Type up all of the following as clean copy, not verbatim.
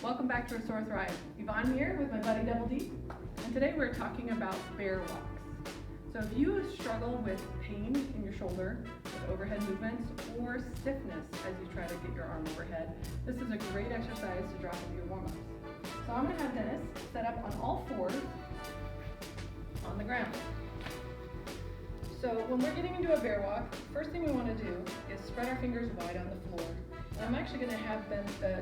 Welcome back to Restore Thrive. Yvonne here with my buddy Double D, and today we're talking about bear walks. So if you struggle with pain in your shoulder, with overhead movements, or stiffness as you try to get your arm overhead, this is a great exercise to drop into your warm-ups. So I'm going to have Dennis set up on all fours on the ground. So when we're getting into a bear walk, first thing we want to do is spread our fingers wide on the floor. And I'm actually going to have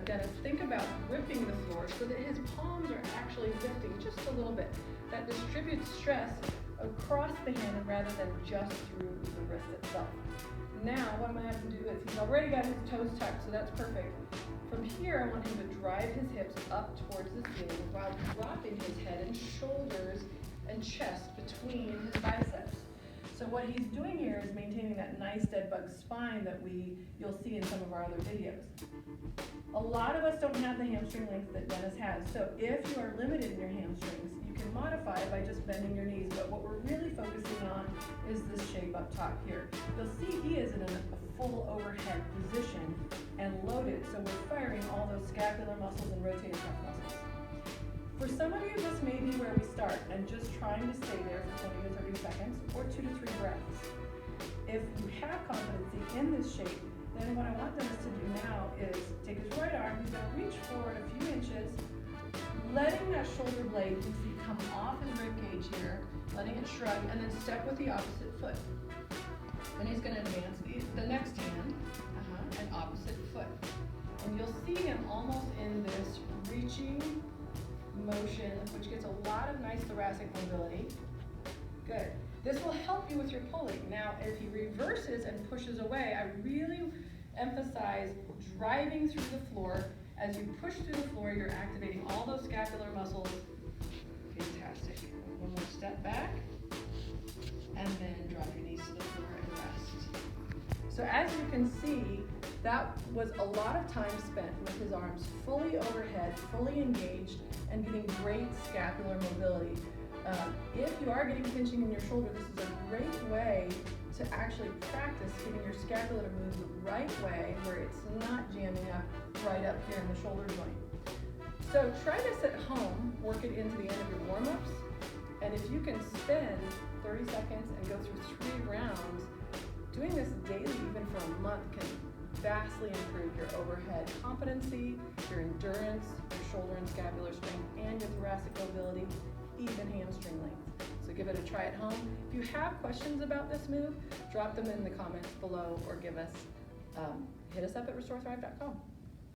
Dennis think about gripping the floor so that his palms are actually lifting just a little bit. That distributes stress across the hand rather than just through the wrist itself. Now what I'm going to have him do is he's already got his toes tucked, so that's perfect. From here, I want him to drive his hips up towards the ceiling while dropping his head and shoulders and chest between his biceps. So what he's doing here is maintaining that nice dead bug spine that you'll see in some of our other videos. A lot of us don't have the hamstring length that Dennis has, so if you are limited in your hamstrings, you can modify it by just bending your knees, but what we're really focusing on is this shape up top here. You'll see he is in a full overhead position and loaded, so we're firing all those scapular muscles and rotator cuff muscles. For some of you, this may be where we start and just trying to stay there for 20 to 30 seconds or 2 to 3 breaths. If you have competency in this shape, then what I want Dennis to do now is take his right arm, he's going to reach forward a few inches, letting that shoulder blade, you see, come off his rib cage here, letting it shrug, and then step with the opposite foot. Then he's going to advance the next hand and opposite foot. And you'll see him almost in this reaching motion, which gets a lot of nice thoracic mobility. Good. This will help you with your pulling. Now, if he reverses and pushes away, I really emphasize driving through the floor. As you push through the floor, you're activating all those scapular muscles. Fantastic. One more step back, and then drop your knees to the floor and rest. So as you can see, that was a lot of time spent with his arms fully overhead, fully engaged, and getting great scapular mobility. If you are getting pinching in your shoulder, this is a great way to actually practice getting your scapula to move the right way where it's not jamming up right up here in the shoulder joint. So try this at home, work it into the end of your warm-ups, and if you can spend 30 seconds and go through 3 rounds, doing this daily even for a month can vastly improve your overhead competency, your endurance, your shoulder and scapular strength, and your thoracic mobility, even hamstring length. So give it a try at home. If you have questions about this move, drop them in the comments below or hit us up at RestoreThrive.com.